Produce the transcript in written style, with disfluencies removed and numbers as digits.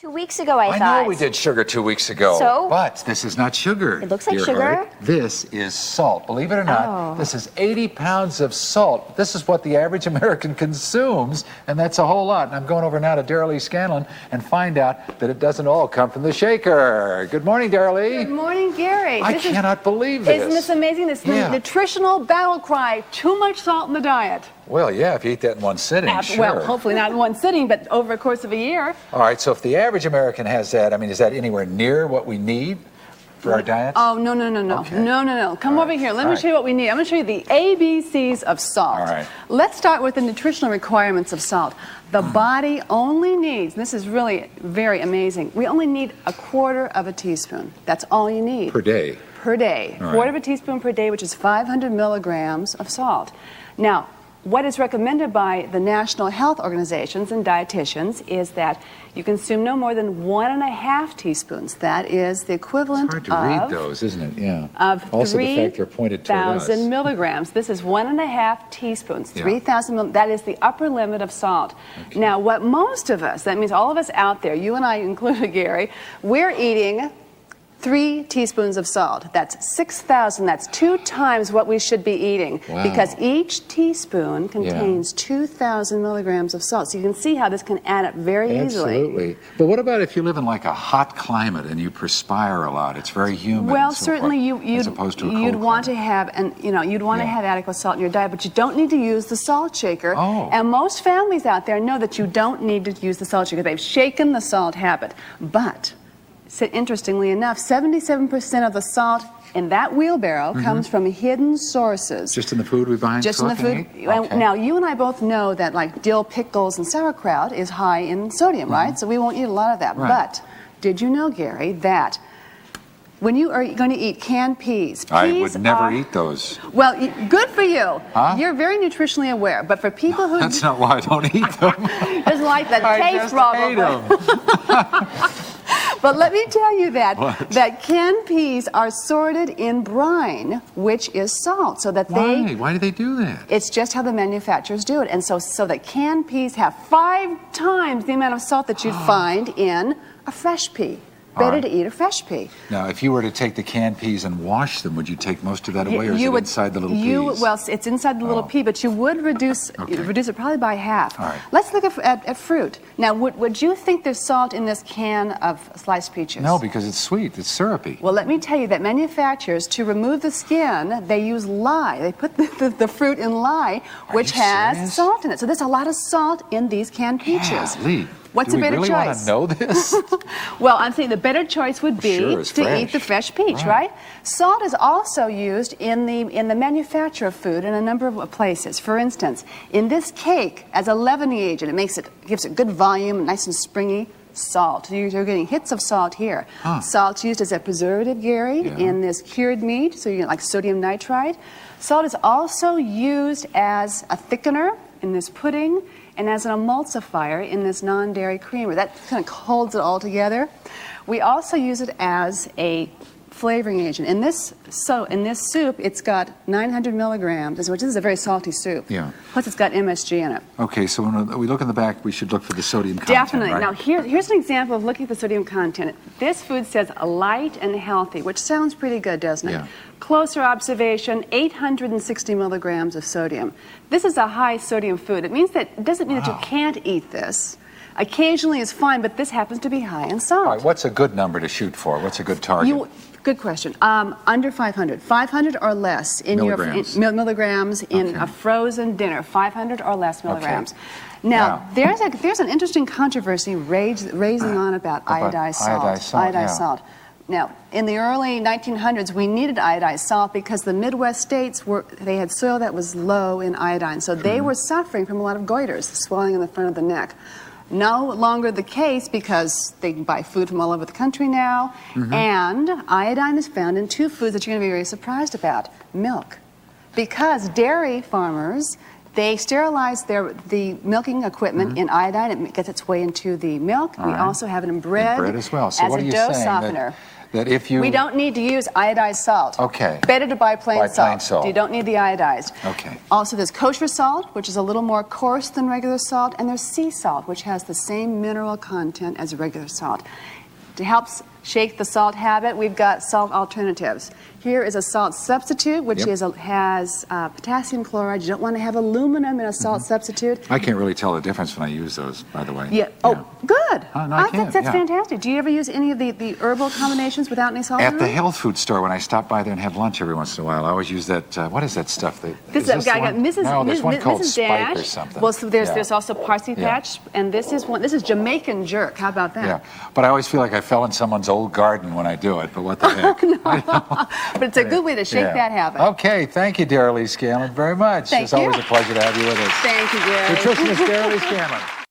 2 weeks ago, I thought. I know we did sugar 2 weeks ago. So? But this is not sugar. It looks like dear sugar. Heart. This is salt. Believe it or not, this is 80 pounds of salt. This is what the average American consumes, and that's a whole lot. And I'm going over now to Deralee Scanlon and find out that it doesn't all come from the shaker. Good morning, Deralee. Good morning, Gary. I cannot believe this. Isn't this amazing? This nutritional battle cry, too much salt in the diet. Well, yeah, if you eat that in one sitting, sure. Well, hopefully not in one sitting, but over the course of a year. All right, so if the average American has that, I mean, is that anywhere near what we need for our diets? Oh, no. Okay. No. Come over here. Let me show you what we need. I'm going to show you the ABCs of salt. All right. Let's start with the nutritional requirements of salt. The body only needs, and this is really very amazing, we only need 1/4 of a teaspoon. That's all you need. Per day? Per day. All 1/4 right. of a teaspoon per day, which is 500 milligrams of salt. Now, what is recommended by the national health organizations and dietitians is that you consume no more than 1.5 teaspoons. That is the equivalent It's hard to read those, isn't it? Yeah. Of also, the fact they're pointed toward us. 3,000 milligrams. This is 1.5 teaspoons. Yeah. 3,000 that is the upper limit of salt. Okay. Now, what most of us, that means all of us out there, you and I included, Gary, we're eating 3 teaspoons of salt. That's 6,000. That's 2 times what we should be eating. Wow. Because each teaspoon contains 2,000 milligrams of salt. So you can see how this can add up very easily. Absolutely. But what about if you live in like a hot climate and you perspire a lot? It's very humid. Well, and so certainly forth, as opposed to a you'd cold want climate. to have, and you'd want to have adequate salt in your diet, but you don't need to use the salt shaker. Oh. And most families out there know that you don't need to use the salt shaker. They've shaken the salt habit. But interestingly enough, 77% of the salt in that wheelbarrow comes from hidden sources. Just in the food we buy and Just in the cook and food. eat? Okay. Now, you and I both know that like dill pickles and sauerkraut is high in sodium, right? So we won't eat a lot of that. Right. But did you know, Gary, that when you are going to eat canned peas I would never eat those. Well, good for you. Huh? You're very nutritionally aware. But for people who That's not why I don't eat them. just like the I taste, just probably. hate them. But let me tell you that What? that canned peas are sorted in brine, which is salt, so that Why? Why do they do that? it's just how the manufacturers do it. And so that canned peas have 5 times the amount of salt that you'd find in a fresh pea. Better to eat a fresh pea. Now, if you were to take the canned peas and wash them, would you take most of that away, or is it inside the little peas? Well, it's inside the little pea, but you would reduce it probably by half. All right. Let's look at fruit. Now, would you think there's salt in this can of sliced peaches? No, because it's sweet. It's syrupy. Well, let me tell you that manufacturers, to remove the skin, they use lye. They put the fruit in lye, which you has serious? salt in it. So there's a lot of salt in these canned peaches. Lee, What's do a better we really choice? want to know this? Well, I'm saying the better choice would be Sure, it's to eat the fresh peach, right? Salt is also used in the manufacture of food in a number of places. For instance, in this cake, as a leavening agent, gives it good volume, nice and springy. Salt. You're getting hits of salt here. Salt's used as a preservative, Gary, in this cured meat, so you get like sodium nitrite. Salt is also used as a thickener in this pudding and as an emulsifier in this non-dairy creamer. That kind of holds it all together. We also use it as a flavoring agent. In this soup, it's got 900 milligrams, which is a very salty soup. Yeah. Plus, it's got MSG in it. Okay, so when we look in the back, we should look for the sodium content, Definitely. right? Now, here's an example of looking at the sodium content. This food says light and healthy, which sounds pretty good, doesn't it? Yeah. Closer observation, 860 milligrams of sodium. This is a high sodium food. It doesn't mean that you can't eat this. Occasionally is fine, but this happens to be high in salt. All right, what's a good number to shoot for? What's a good target? Good question. Under 500. 500 or less in Milligrams. your milligrams in a frozen dinner. 500 or less milligrams. Okay. Now, there's an interesting controversy raising on about iodized salt. Iodized salt. Now, in the early 1900s, we needed iodized salt because the Midwest states they had soil that was low in iodine, so they were suffering from a lot of goiters, swelling in the front of the neck. No longer the case because they can buy food from all over the country now, and iodine is found in 2 foods that you're going to be very surprised about. Milk. Because dairy farmers They sterilize the milking equipment in iodine. It gets its way into the milk. We also have it in bread, as well. So as what a are you dough saying? softener. That if you... We don't need to use iodized salt. Okay. Better to buy plain salt. You don't need the iodized. Okay. Also, there's kosher salt, which is a little more coarse than regular salt, and there's sea salt, which has the same mineral content as regular salt. To help shake the salt habit, we've got salt alternatives. Here is a salt substitute, which has potassium chloride. You don't want to have aluminum in a salt substitute. I can't really tell the difference when I use those, by the way. Yeah. Oh, good. Oh, no, I think can't. that's fantastic. Do you ever use any of the herbal combinations without any salt in At them? the health food store, when I stop by there and have lunch every once in a while, I always use that, what is that stuff? This I got Mrs. No, there's one called Mrs. Spike Dash. or something. Well, so there's also parsley thatch, and this is Jamaican jerk. How about that? Yeah, but I always feel like I fell in someone's old garden when I do it, but what the heck. But it's a good way to shake that habit. Okay, thank you, Deralee Scanlon, very much. Thank it's always a pleasure to have you with us. Thank you, Gary. Nutritionist Deralee Scanlon.